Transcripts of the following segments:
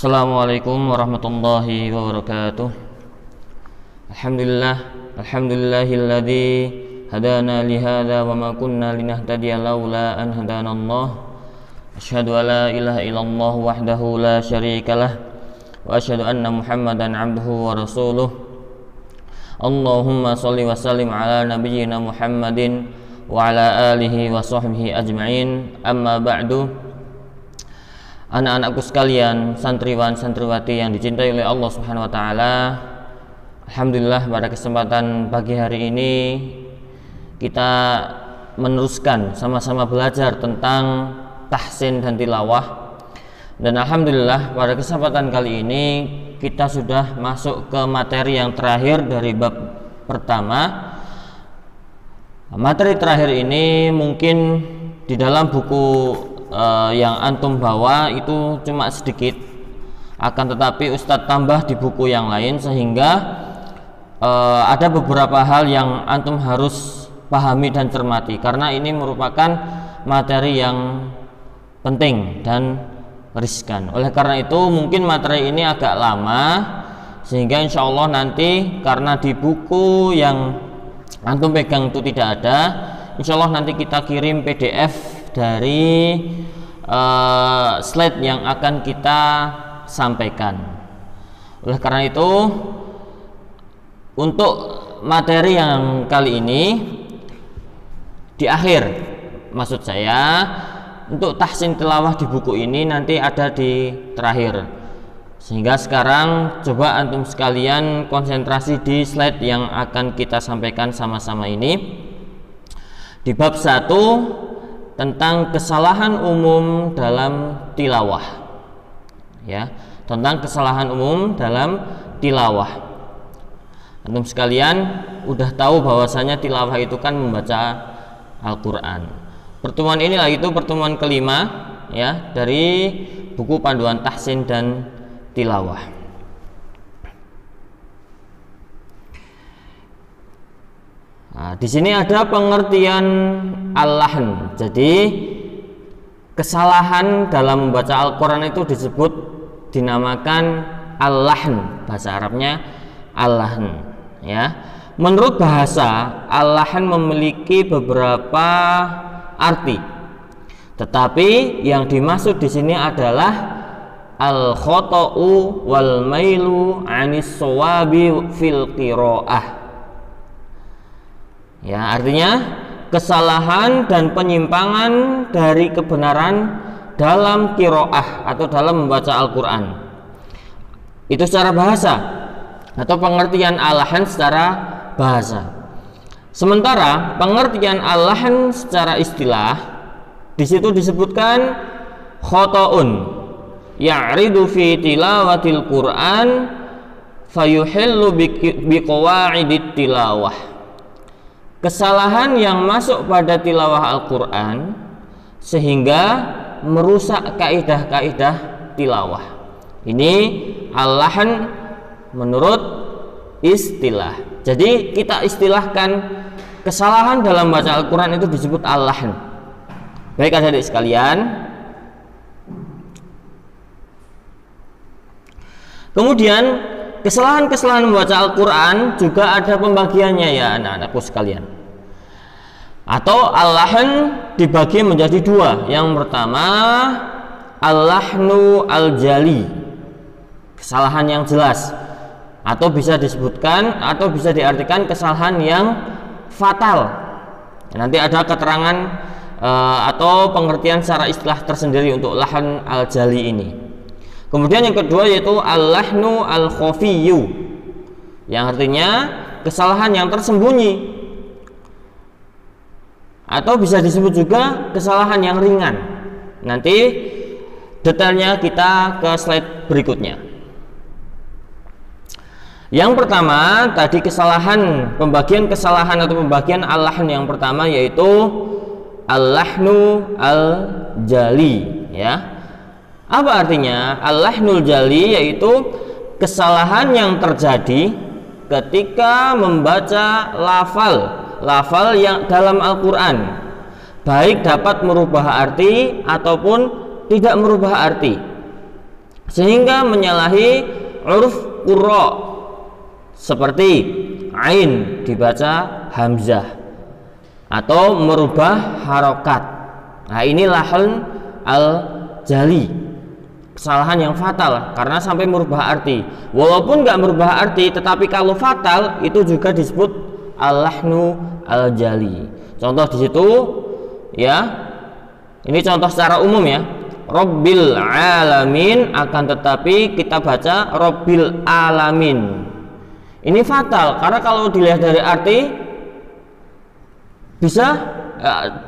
Assalamualaikum warahmatullahi wabarakatuh. Alhamdulillahilladzi hadana li hadza wa ma kunna linahtadiya laula an hadanallah. Asyhadu an la ilaha illallah wahdahu la syarikalah wa asyhadu anna Muhammadan abduhu wa rasuluh. Allahumma shalli wa sallim ala nabiyyina Muhammadin wa ala alihi wa sahbihi ajma'in. Amma ba'du. Anak-anakku sekalian, santriwan santriwati yang dicintai oleh Allah Subhanahu wa taala. Alhamdulillah, pada kesempatan pagi hari ini kita meneruskan sama-sama belajar tentang tahsin dan tilawah. Dan alhamdulillah, pada kesempatan kali ini kita sudah masuk ke materi yang terakhir dari bab pertama. Materi terakhir ini mungkin di dalam buku yang antum bawa itu cuma sedikit, akan tetapi Ustadz tambah di buku yang lain sehingga ada beberapa hal yang antum harus pahami dan cermati, karena ini merupakan materi yang penting dan riskan. Oleh karena itu mungkin materi ini agak lama, sehingga insya Allah nanti karena di buku yang antum pegang itu tidak ada, insya Allah nanti kita kirim PDF dari slide yang akan kita sampaikan. Oleh karena itu, untuk materi yang kali ini di akhir, maksud saya untuk tahsin tilawah di buku ini nanti ada di terakhir, sehingga sekarang coba antum sekalian konsentrasi di slide yang akan kita sampaikan sama-sama ini. Di bab 1 tentang kesalahan umum dalam tilawah, ya, tentang kesalahan umum dalam tilawah. Antum sekalian udah tahu bahwasanya tilawah itu kan membaca Al-Quran. Pertemuan inilah itu pertemuan kelima, ya, dari buku panduan tahsin dan tilawah. Nah, di sini ada pengertian al-lahn. Jadi kesalahan dalam membaca Al-Quran itu dinamakan al-lahn. Bahasa Arabnya al-lahn, ya. Menurut bahasa, al-lahn memiliki beberapa arti. Tetapi yang dimaksud di sini adalah al-khata'u wal mailu 'anis shawabi fil qiraah. Ya, artinya kesalahan dan penyimpangan dari kebenaran dalam qiraah atau dalam membaca Al-Quran. Itu secara bahasa atau pengertian al-lahn secara bahasa. Sementara pengertian al-lahn secara istilah di situ disebutkan khata'un ya'ridu fi tilawatil Qur'an fayuhillu biqawaidit tilawah. Kesalahan yang masuk pada tilawah Al-Quran sehingga merusak kaidah-kaidah tilawah. Ini al-lahn menurut istilah. Jadi kita istilahkan kesalahan dalam baca Al-Quran itu disebut al-lahn. Baik adik-adik sekalian, kemudian kesalahan-kesalahan membaca Al-Quran juga ada pembagiannya, ya anak-anakku sekalian. Atau al-lahn dibagi menjadi dua. Yang pertama al-lahnu al-jali, kesalahan yang jelas, atau bisa disebutkan atau bisa diartikan kesalahan yang fatal. Nanti ada keterangan atau pengertian secara istilah tersendiri untuk lahn al-jali ini. Kemudian yang kedua yaitu al-lahnu al-khafiyyu, yang artinya kesalahan yang tersembunyi, atau bisa disebut juga kesalahan yang ringan. Nanti detailnya kita ke slide berikutnya. Yang pertama tadi pembagian kesalahan atau pembagian al-lahn yang pertama yaitu al-lahnu al-jali, ya. Apa artinya? Al-lahnul jali yaitu kesalahan yang terjadi ketika membaca lafal yang dalam Al-Quran, baik dapat merubah arti ataupun tidak merubah arti. sehingga menyalahi uruf qurra, seperti ain dibaca hamzah atau merubah harokat. Nah, ini lahn al-jali, kesalahan yang fatal karena sampai merubah arti. Walaupun nggak merubah arti, tetapi kalau fatal itu juga disebut al-lahnu al-jali. Contoh di situ ya, ini contoh secara umum ya, Rabbil alamin, akan tetapi kita baca Rabbil alamin. Ini fatal karena kalau dilihat dari arti bisa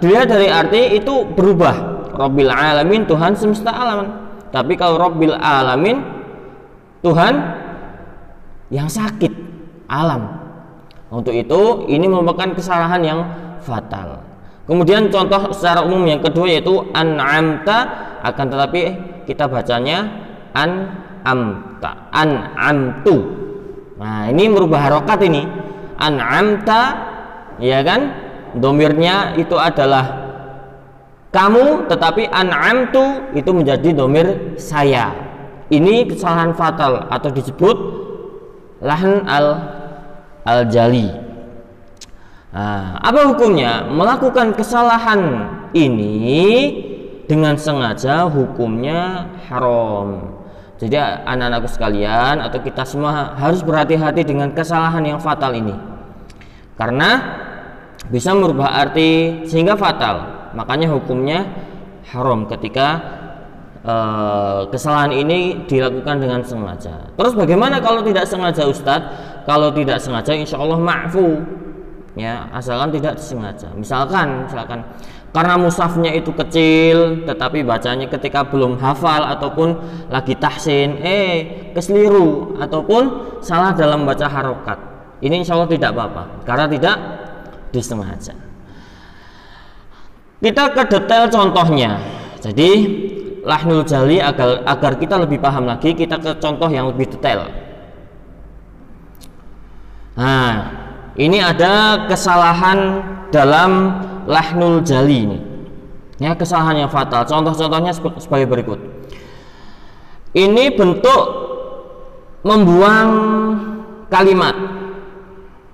dilihat dari arti itu berubah. Rabbil alamin, Tuhan semesta alam. Tapi kalau Rabbil alamin, Tuhan yang sakit alam. Untuk itu ini merupakan kesalahan yang fatal. Kemudian contoh secara umum yang kedua yaitu an'amta, akan tetapi kita bacanya an'amta, an'amtu. Nah, ini merubah harokat ini. An'amta, ya kan? Domirnya itu adalah kamu, tetapi an'amtu itu menjadi domir saya. Ini kesalahan fatal atau disebut lahn al-jali. Nah, apa hukumnya? Melakukan kesalahan ini dengan sengaja hukumnya haram. Jadi anak-anakku sekalian atau kita semua harus berhati-hati dengan kesalahan yang fatal ini, karena bisa merubah arti sehingga fatal. Makanya hukumnya haram ketika kesalahan ini dilakukan dengan sengaja. Terus bagaimana kalau tidak sengaja, Ustadz? Kalau tidak sengaja insya Allah ma'fu, ya, asalkan tidak disengaja. Misalkan karena mushafnya itu kecil tetapi bacanya ketika belum hafal ataupun lagi tahsin keseliru ataupun salah dalam baca harokat, ini insya Allah tidak apa-apa karena tidak disengaja. Kita ke detail contohnya. Jadi lahnul jali, agar kita lebih paham lagi, kita ke contoh yang lebih detail. Nah, ini ada kesalahan dalam lahnul jali ini. Ya, kesalahan yang fatal. Contoh-contohnya sebagai berikut. Ini bentuk membuang kalimat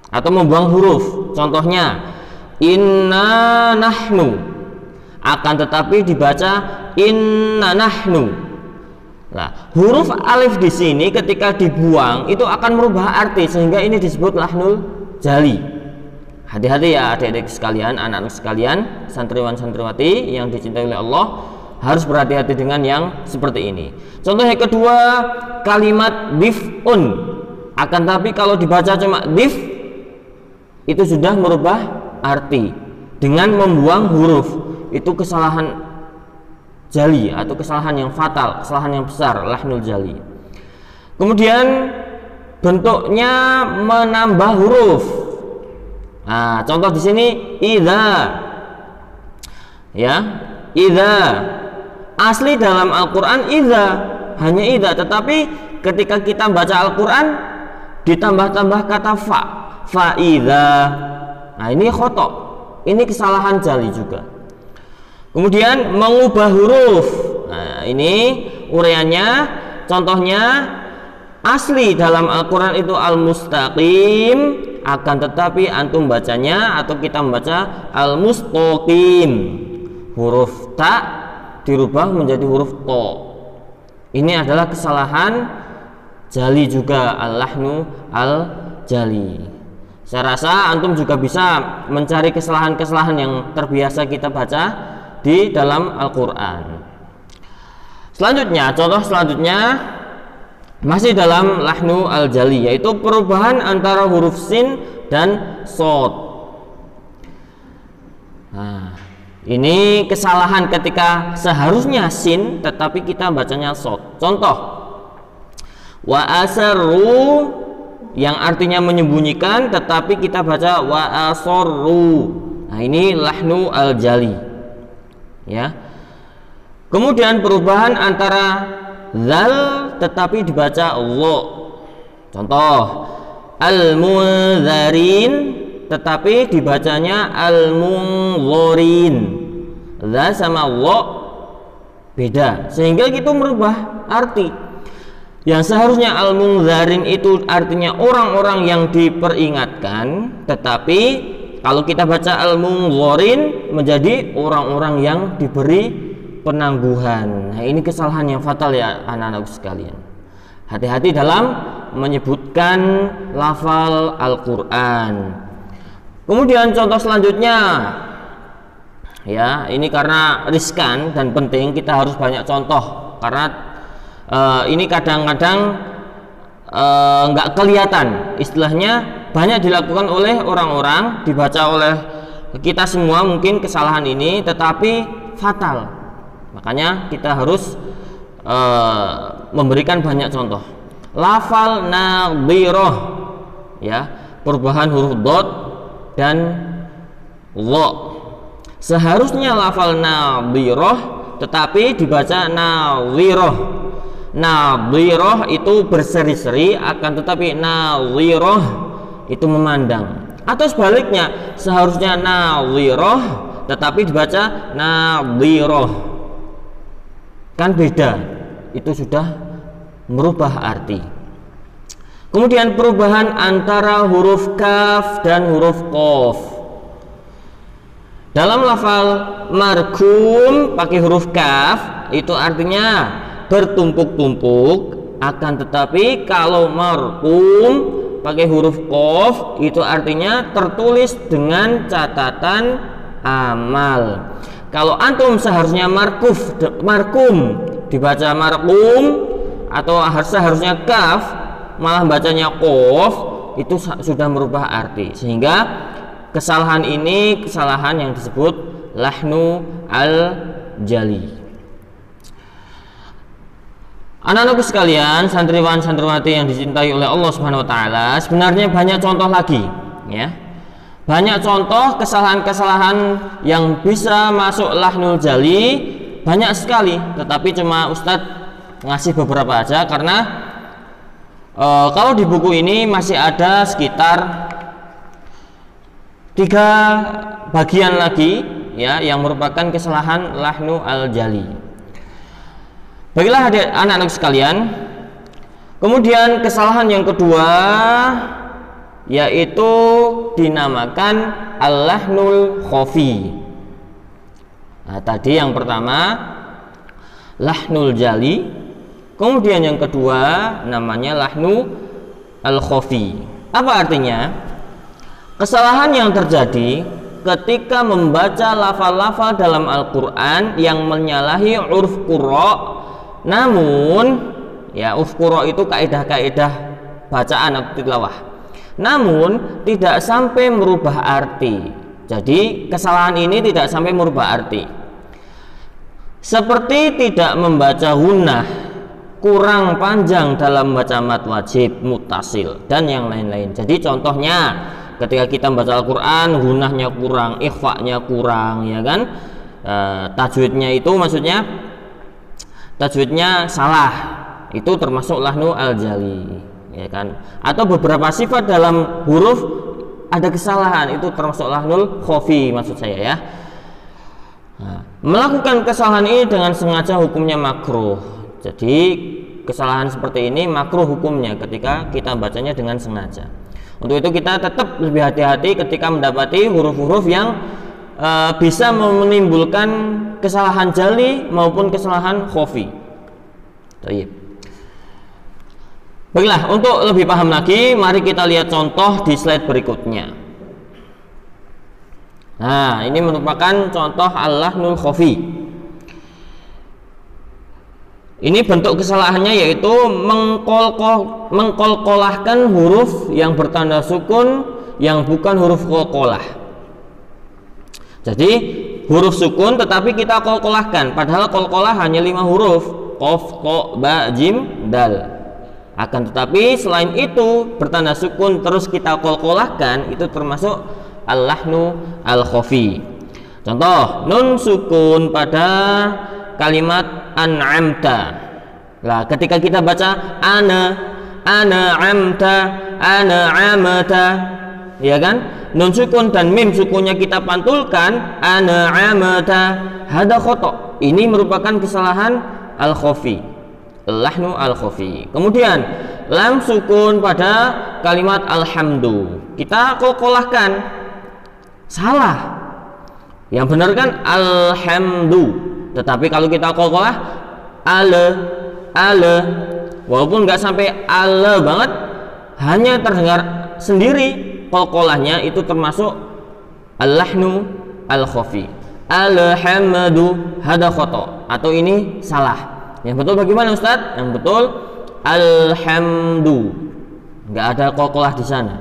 atau membuang huruf. Contohnya inna nahnu, akan tetapi dibaca inna nahnu. Nah, huruf alif di sini ketika dibuang itu akan merubah arti sehingga ini disebut lahnul jali. Hati-hati ya adik-adik sekalian, anak-anak sekalian, santriwan santriwati yang dicintai oleh Allah, harus berhati-hati dengan yang seperti ini. Contoh yang kedua, kalimat dif'un, akan tapi kalau dibaca cuma dif itu sudah merubah arti dengan membuang huruf. Itu kesalahan jali atau kesalahan yang fatal, kesalahan yang besar, lahnul jali. Kemudian bentuknya menambah huruf. Nah, contoh di sini idza. Ya, idza. Asli dalam Al-Qur'an idza, hanya idza, tetapi ketika kita baca Al-Qur'an ditambah-tambah kata fa idza. Nah, ini khotok. Ini kesalahan jali juga. Kemudian mengubah huruf. Nah, ini uraiannya, contohnya asli dalam Al-Quran itu al-mustaqim, akan tetapi antum bacanya atau kita membaca al-mustaqim. Huruf ta dirubah menjadi huruf to. Ini adalah kesalahan jali juga, al-lahnu al-jali. Saya rasa antum juga bisa mencari kesalahan-kesalahan yang terbiasa kita baca di dalam Al-Quran. Selanjutnya, contoh selanjutnya masih dalam lahnu al-jali, yaitu perubahan antara huruf sin dan sod. Nah, ini kesalahan ketika seharusnya sin tetapi kita bacanya sod. Contoh, wa asarru, yang artinya menyembunyikan tetapi kita baca wa asarru. Nah, ini lahnu al-jali. Ya. Kemudian perubahan antara zal tetapi dibaca lo. Contoh, al-munzarin tetapi dibacanya al-munzorin. Za sama lo beda sehingga itu merubah arti. Yang seharusnya al-munzarin itu artinya orang-orang yang diperingatkan, tetapi kalau kita baca al-munzarin menjadi orang-orang yang diberi penangguhan. Nah, ini kesalahan yang fatal ya anak-anak sekalian. Hati-hati dalam menyebutkan lafal Al-Quran. Kemudian contoh selanjutnya, ya ini karena riskan dan penting kita harus banyak contoh, karena ini kadang-kadang nggak kelihatan, istilahnya banyak dilakukan oleh orang-orang, dibaca oleh kita semua mungkin kesalahan ini, tetapi fatal. Makanya kita harus memberikan banyak contoh. Lafal nadhirah, ya, perubahan huruf dot dan dha. Seharusnya lafal nadhirah tetapi dibaca nadhirah. Nadhirah itu berseri-seri, akan tetapi nadhirah itu memandang. Atau sebaliknya, seharusnya nadhirah tetapi dibaca nadhirah. Kan beda. Itu sudah merubah arti. Kemudian perubahan antara huruf kaf dan huruf qaf. Dalam lafal markum pakai huruf kaf itu artinya bertumpuk-tumpuk, akan tetapi kalau marqum pakai huruf qaf itu artinya tertulis dengan catatan amal. Kalau antum seharusnya markum dibaca marqum, atau seharusnya kaf malah bacanya qaf, itu sudah merubah arti, sehingga kesalahan ini kesalahan yang disebut lahnu al-jali. Anak-anakku sekalian, santriwan santriwati yang dicintai oleh Allah Subhanahu wa taala, sebenarnya banyak contoh lagi, ya. Banyak contoh kesalahan-kesalahan yang bisa masuk lahnul jali, banyak sekali, tetapi cuma Ustadz ngasih beberapa aja karena kalau di buku ini masih ada sekitar 3 bagian lagi, ya, yang merupakan kesalahan lahnu al-jali. Baiklah anak-anak sekalian, kemudian kesalahan yang kedua yaitu dinamakan al-lahnul khafi. Nah, tadi yang pertama lahnul jali, kemudian yang kedua namanya lahnu al-khafi. Apa artinya? Kesalahan yang terjadi ketika membaca lafal-lafal dalam Al-Quran yang menyalahi uruf qurra. Namun, ya, uruf qurra itu kaidah-kaidah bacaan atau tilawah. Namun tidak sampai merubah arti. Jadi kesalahan ini tidak sampai merubah arti. Seperti tidak membaca gunnah, kurang panjang dalam membaca mad wajib, muttasil, dan yang lain-lain. Jadi contohnya ketika kita membaca Al-Quran, gunnahnya kurang, ikhfa-nya kurang, ya kan? Tajwidnya itu maksudnya tajwidnya salah, itu termasuk lahnu al-jali, ya kan? Atau beberapa sifat dalam huruf ada kesalahan, itu termasuk lahnul khafi maksud saya, ya. Nah, melakukan kesalahan ini dengan sengaja hukumnya makruh. Jadi kesalahan seperti ini makruh hukumnya ketika kita bacanya dengan sengaja. Untuk itu kita tetap lebih hati-hati ketika mendapati huruf-huruf yang bisa menimbulkan kesalahan jali maupun kesalahan khafi. Baik. Baiklah, untuk lebih paham lagi, mari kita lihat contoh di slide berikutnya. Nah, ini merupakan contoh al-lahnul khafi. Ini bentuk kesalahannya yaitu mengkolkolahkan huruf yang bertanda sukun yang bukan huruf kolkolah. Jadi huruf sukun tetapi kita kolkolahkan, padahal kolkolah hanya 5 huruf, qaf, qa, ba, jim, dal. Akan tetapi selain itu bertanda sukun terus kita kolkolahkan, itu termasuk al-lahnu al-khafi. Contoh, nun sukun pada kalimat an'amta. Lah, ketika kita baca ana amta, ana amata, ya kan? Nun sukun dan mim sukunnya kita pantulkan, ana amata, hada khoto. Ini merupakan kesalahan al-khafi. lahnu al-khafi. Kemudian lam sukun pada kalimat alhamdu. Kita qalqalahkan. Salah. Yang benar kan alhamdu. Tetapi kalau kita qalqalah ale. Walaupun nggak sampai ale banget, hanya terdengar sendiri qalqalahnya itu termasuk al-lahnu al-khafi. Alhamdu hada khata, atau ini salah. Yang betul bagaimana Ustadz? Yang betul alhamdu, nggak ada qalqalah di sana.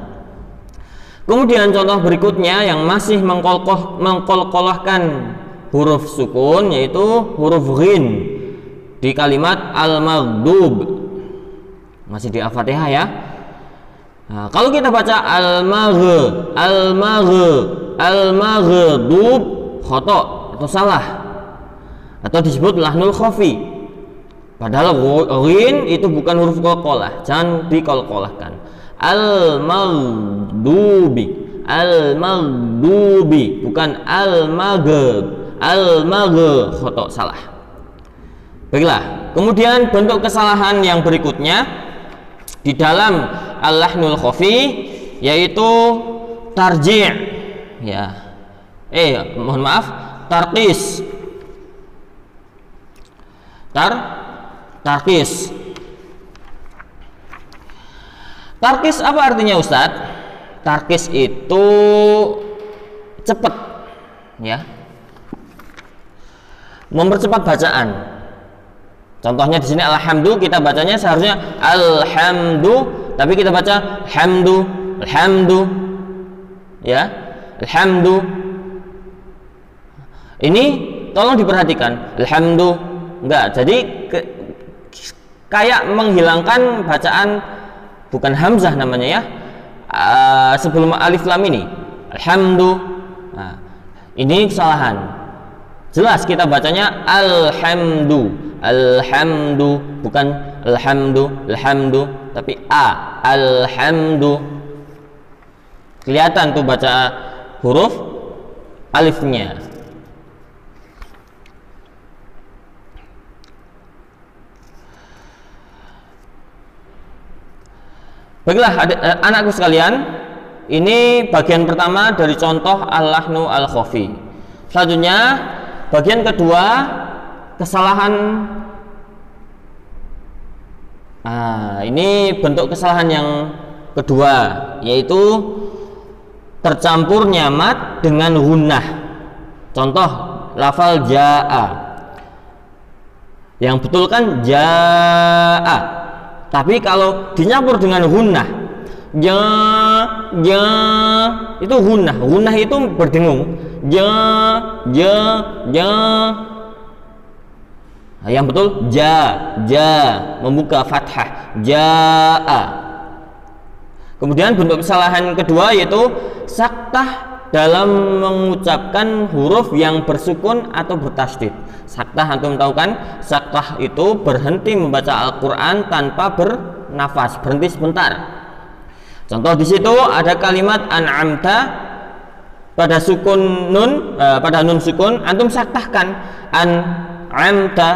Kemudian contoh berikutnya yang masih mengqalqalahkan huruf sukun, yaitu huruf ghin di kalimat al-maghdub, masih di Al-Fatihah ya. Nah, kalau kita baca al-maghdub khata atau salah, atau disebut lahnul khafi, padahal ghin itu bukan huruf qalqalah, jangan diqalqalahkan. Al-maghdubi bukan al-maghdub khata, salah. Baiklah, kemudian bentuk kesalahan yang berikutnya di dalam al-lahnul khafi yaitu tarji', ya. Mohon maaf, tarqis. Tarqis. Tarqis apa artinya Ustadz? Tarqis itu cepat, ya. Mempercepat bacaan. Contohnya di sini alhamdu, kita bacanya seharusnya alhamdu, tapi kita baca alhamdu, ya, alhamdu. Ini tolong diperhatikan, alhamdu enggak. Jadi kayak menghilangkan bacaan, bukan hamzah namanya ya, sebelum alif lam ini, alhamdu. Nah, ini kesalahan. Jelas kita bacanya alhamdu, bukan alhamdu, tapi alhamdu. Kelihatan tuh baca huruf alifnya. Baiklah anakku sekalian, ini bagian pertama dari contoh al-lahnu al-khafi. Selanjutnya bagian kedua, kesalahan. Ini bentuk kesalahan yang kedua, yaitu tercampurnya mat dengan gunnah. Contoh lafal jaa. Yang betul kan jaa. Tapi kalau dicampur dengan gunnah, itu gunnah. Gunnah itu berdengung. Yang betul membuka fathah, jaa. Kemudian bentuk kesalahan kedua yaitu saktah dalam mengucapkan huruf yang bersukun atau bertasydid. Saktah, antum tahu kan? Saktah itu berhenti membaca Al-Quran tanpa bernafas, berhenti sebentar. Contoh di situ ada kalimat an'amta pada sukun nun, pada nun sukun, antum saktahkan an'amta.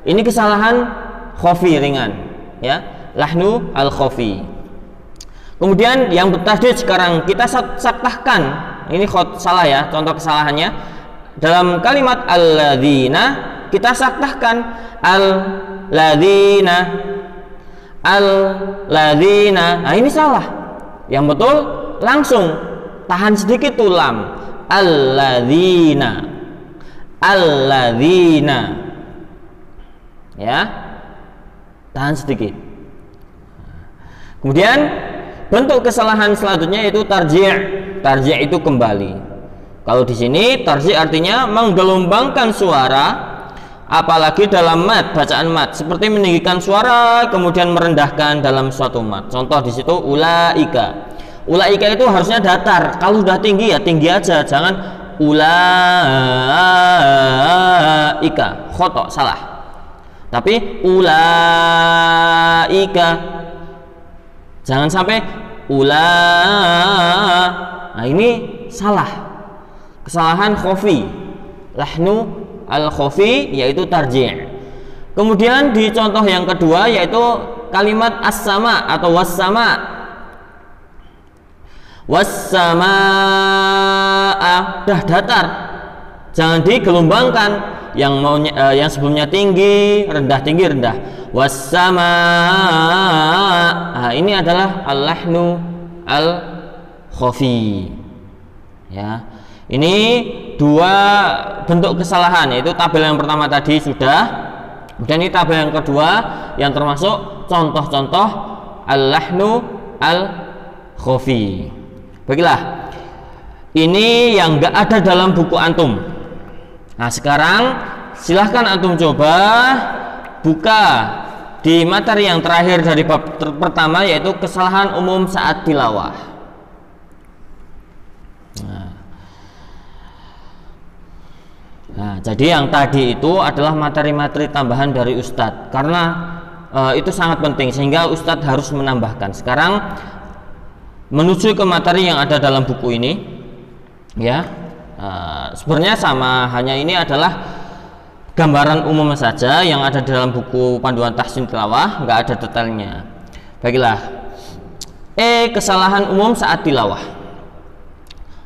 Ini kesalahan khafi ringan, ya, lahnu al-khafi. Kemudian yang bertasydid sekarang kita saktahkan. Ini salah ya, contoh kesalahannya. Dalam kalimat alladzina kita saktahkan alladzina. Nah ini salah. Yang betul langsung tahan sedikit tuh lam, alladzina, ya, tahan sedikit. Kemudian bentuk kesalahan selanjutnya itu tarji'. Tarji' itu kembali. Kalau di sini tarji' artinya menggelombangkan suara, apalagi dalam mat, bacaan mat, seperti meninggikan suara kemudian merendahkan dalam suatu mat. Contoh di situ ulaika. Ulaika itu harusnya datar. Kalau sudah tinggi ya tinggi aja, jangan ulaika, khoto, salah. Tapi ulaika, jangan sampai Nah ini salah, kesalahan khafi, lahnu al-khafi yaitu tarji'. Kemudian di contoh yang kedua yaitu kalimat as-sama atau was-sama. Was-samaa dah datar, jangan digelombangkan. Yang sebelumnya tinggi, rendah, tinggi, rendah. Was-samaa. Nah, ini adalah al-lahnu al-khafi. Ya. Ini dua bentuk kesalahan, yaitu tabel yang pertama tadi sudah, dan ini tabel yang kedua yang termasuk contoh-contoh al-lahnu al-khafi. Baiklah, ini yang enggak ada dalam buku antum. Nah, sekarang silahkan antum coba buka di materi yang terakhir dari bab pertama, yaitu kesalahan umum saat tilawah. Nah, jadi yang tadi itu adalah materi-materi tambahan dari Ustadz, karena itu sangat penting sehingga Ustadz harus menambahkan. Sekarang menuju ke materi yang ada dalam buku ini, ya. Sebenarnya sama, hanya ini adalah gambaran umum saja yang ada dalam buku panduan tahsin tilawah, nggak ada detailnya. Baiklah, kesalahan umum saat tilawah.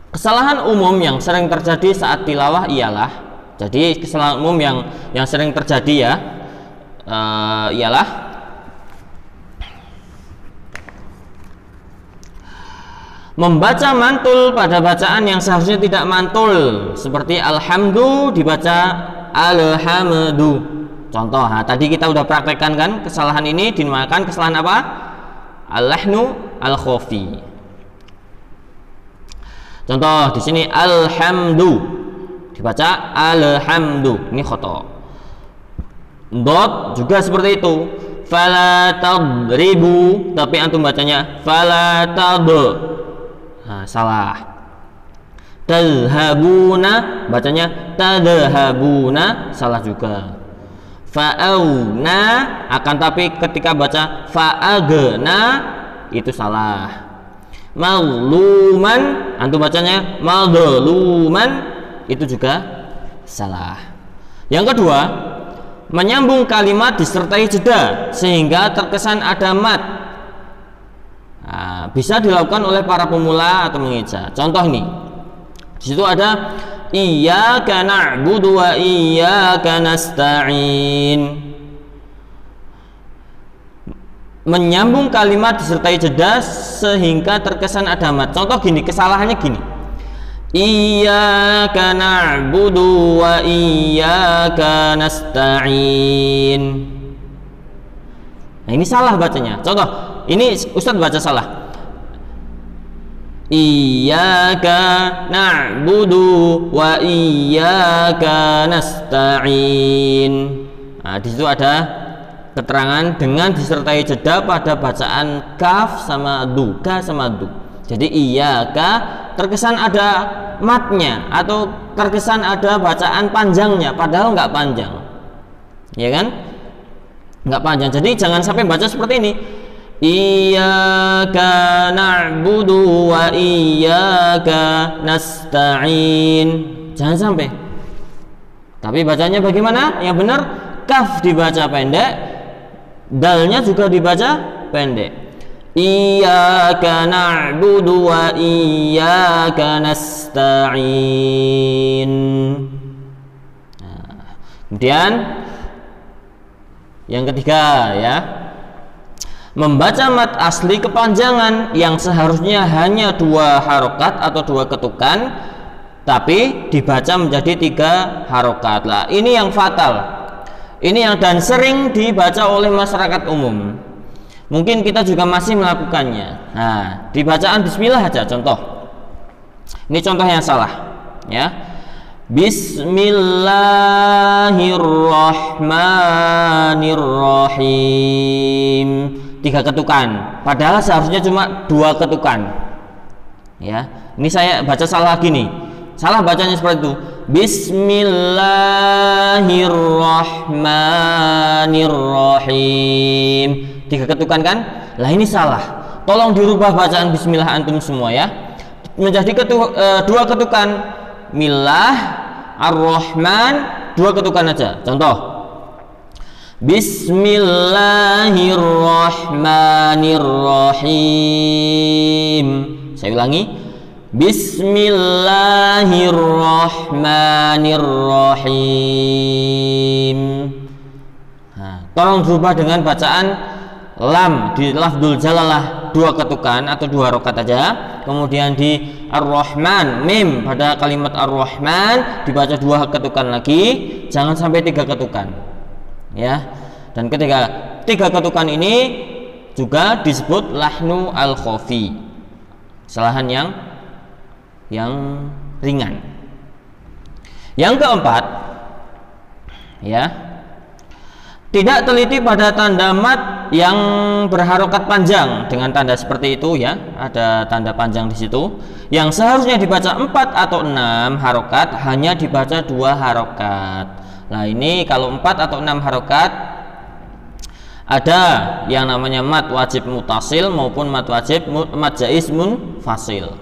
Kesalahan umum yang sering terjadi saat tilawah ialah, jadi kesalahan umum yang sering terjadi ya, ialah membaca mantul pada bacaan yang seharusnya tidak mantul, seperti alhamdu dibaca alhamdu. Contoh, tadi kita udah praktekkan kan, kesalahan ini dinamakan kesalahan apa? Al-lahnu al-khafi. Contoh di sini alhamdu dibaca alhamdu, ini khata. Dot juga seperti itu. Fala tadribu, tapi antum bacanya fala tad. Nah, salah. Tadhabuna bacanya tadhabuna, salah juga. Fa'auna, akan tapi ketika baca fa'agna itu salah. Mazluman antum bacanya mazluman, itu juga salah. Yang kedua, menyambung kalimat disertai jeda sehingga terkesan ada mat. Nah, bisa dilakukan oleh para pemula atau mengeja. Contoh ini, di situ ada iyyaka na'budu wa iyyaka nasta'in. Menyambung kalimat disertai jeda sehingga terkesan ada mat. Contoh gini, kesalahannya gini. Iyyaka na'budu wa iyyaka nasta'in. Nah, ini salah bacanya. Contoh, ini Ustadz baca salah. Iyyaka na'budu wa iyyaka nasta'in. Nah, di situ ada keterangan dengan disertai jeda pada bacaan kaf sama du, ka sama du. Jadi iyyaka terkesan ada matnya atau terkesan ada bacaan panjangnya, padahal nggak panjang, ya kan? Nggak panjang. Jadi jangan sampai baca seperti ini. Iyyaka na'budu wa iyyaka nasta'in. Jangan sampai. Tapi bacanya bagaimana? Yang benar, kaf dibaca pendek, dalnya juga dibaca pendek. Iyyaka na'budu wa iyyaka nasta'in. Nah, kemudian yang ketiga ya, membaca mat asli kepanjangan yang seharusnya hanya 2 harokat atau 2 ketukan, tapi dibaca menjadi 3 harokat. Lah, ini yang fatal. Ini yang dan sering dibaca oleh masyarakat umum. Mungkin kita juga masih melakukannya. Nah, di bacaan bismillah aja contoh. Ini contoh yang salah ya. Bismillahirrahmanirrahim, 3 ketukan, padahal seharusnya cuma 2 ketukan ya. Ini saya baca salah gini, salah bacanya seperti itu. Bismillahirrahmanirrahim, 3 ketukan kan? Lah ini salah. Tolong dirubah bacaan bismillah antum semua ya, menjadi 2 ketukan. Millah ar-Rahman dua ketukan aja. Contoh, Bismillahirrahmanirrahim. Saya ulangi, Bismillahirrahmanirrahim. Nah, tolong berubah dengan bacaan lam di lafdzul jalalah dua ketukan atau dua harokat aja. Kemudian di ar-Rahman, mim pada kalimat ar-Rahman dibaca dua ketukan lagi, jangan sampai tiga ketukan, ya. Dan ketika tiga ketukan ini juga disebut lahnu al-khafi, kesalahan yang ringan. Yang keempat, ya, tidak teliti pada tanda mat yang berharokat panjang dengan tanda seperti itu, ya, ada tanda panjang di situ. Yang seharusnya dibaca 4 atau 6 harokat hanya dibaca 2 harokat. Nah, ini kalau 4 atau 6 harokat ada yang namanya mat wajib mutasil maupun mat wajib mat jaiz munfasil.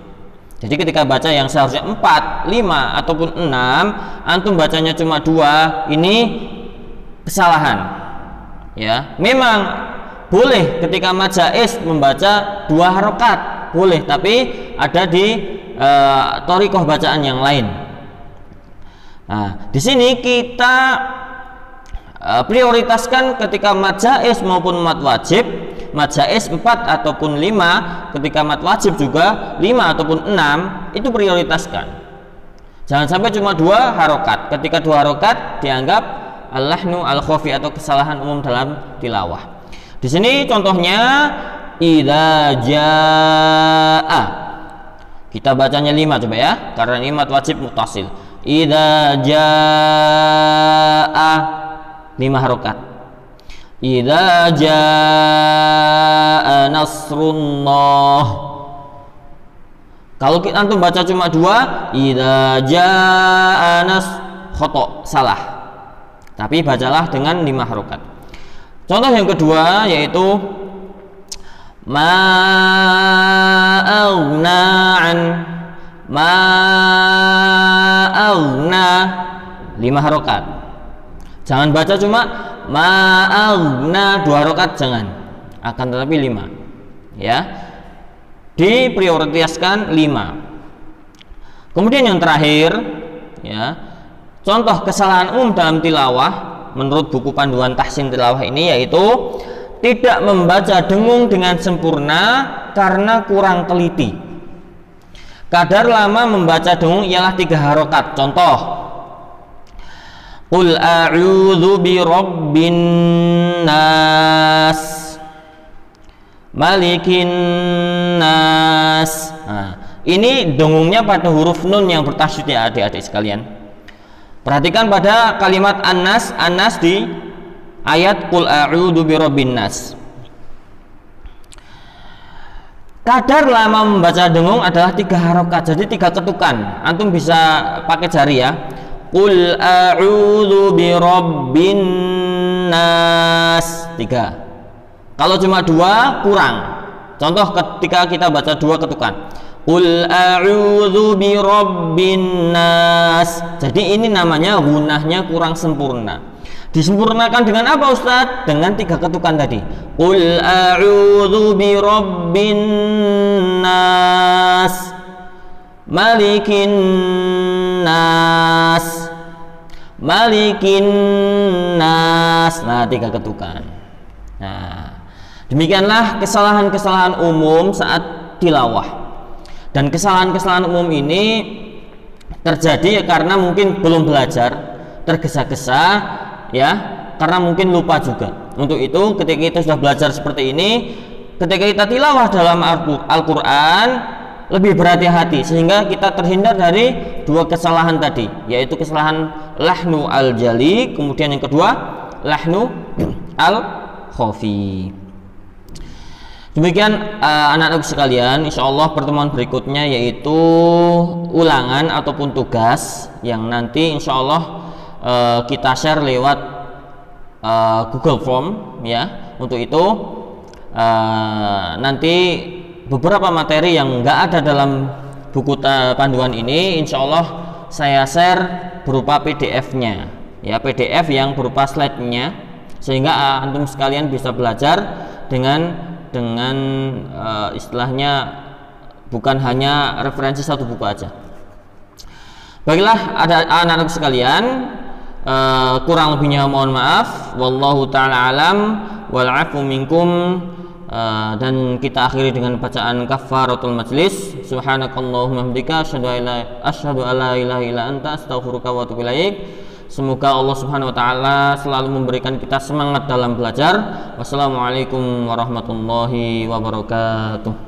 Jadi ketika baca yang seharusnya 4, 5 ataupun 6, antum bacanya cuma 2, ini kesalahan, ya. Memang boleh ketika mat jaiz membaca 2 harokat, boleh, tapi ada di thoriqah bacaan yang lain. Nah, di sini kita prioritaskan ketika mat jaiz maupun mat wajib. Mat jaiz 4 ataupun 5, ketika mat wajib juga 5 ataupun 6, itu prioritaskan. Jangan sampai cuma 2 harokat. Ketika 2 harokat dianggap al-lahnu al-khafi atau kesalahan umum dalam tilawah. Di sini contohnya idza jaa. Kita bacanya 5 coba ya, karena ini mat wajib mutasil. Idza jaa 5 harokat. Idza jaa nasrullah. Kalau kita antum baca cuma 2, idza jaa khoto, salah. Tapi bacalah dengan 5 harokat. Contoh yang kedua yaitu ma'aghna 5 harokat. Jangan baca cuma ma'aghna 2 harokat, jangan. Akan tetapi 5, ya. Diprioritaskan 5. Kemudian yang terakhir, ya, contoh kesalahan umum dalam tilawah menurut buku panduan tahsin tilawah ini yaitu tidak membaca dengung dengan sempurna karena kurang teliti. Kadar lama membaca dengung ialah 3 harokat. Contoh, Qul a'udzu birabbin nas, malikin nas. Nah, ini dengungnya pada huruf nun yang bertasydid ya adik-adik sekalian. Perhatikan pada kalimat an-nas, an-nas di ayat Qul a'udzu birabbin nas. Kadar lama membaca dengung adalah 3 harokat, jadi 3 ketukan. Antum bisa pakai jari ya. Qul a'udzu birabbin nas 3. Kalau cuma 2 kurang. Contoh ketika kita baca 2 ketukan. Qul a'udzu birabbin nas. Jadi ini namanya gunahnya kurang sempurna. Disempurnakan dengan apa Ustadz? Dengan 3 ketukan tadi. Qul a'udzu birabbin nas, malikin nas, malikin nas. Nah, 3 ketukan. Nah, demikianlah kesalahan-kesalahan umum saat tilawah. Dan kesalahan-kesalahan umum ini terjadi karena mungkin belum belajar, tergesa-gesa, ya, karena mungkin lupa juga. Untuk itu ketika kita sudah belajar seperti ini, ketika kita tilawah dalam Al-Quran lebih berhati-hati sehingga kita terhindar dari 2 kesalahan tadi, yaitu kesalahan lahnu al-jali, kemudian yang kedua lahnu al-khafi. Demikian anak-anak sekalian, insya Allah pertemuan berikutnya yaitu ulangan ataupun tugas yang nanti insya Allah kita share lewat Google Form, ya. Untuk itu nanti beberapa materi yang enggak ada dalam buku panduan ini insya Allah saya share berupa PDF-nya, ya PDF yang berupa slide-nya, sehingga antum sekalian bisa belajar dengan istilahnya bukan hanya referensi satu buku aja. Baiklah, ada anak-anak sekalian, kurang lebihnya mohon maaf. Wallahu taala alam wal afu minkum. Dan kita akhiri dengan bacaan kafaratul majlis. Subhanakallahumma hamdika asyhadu alla ilaha illa anta astaghfiruka wa atubu ilaik. Semoga Allah Subhanahu wa taala selalu memberikan kita semangat dalam belajar. Wassalamualaikum warahmatullahi wabarakatuh.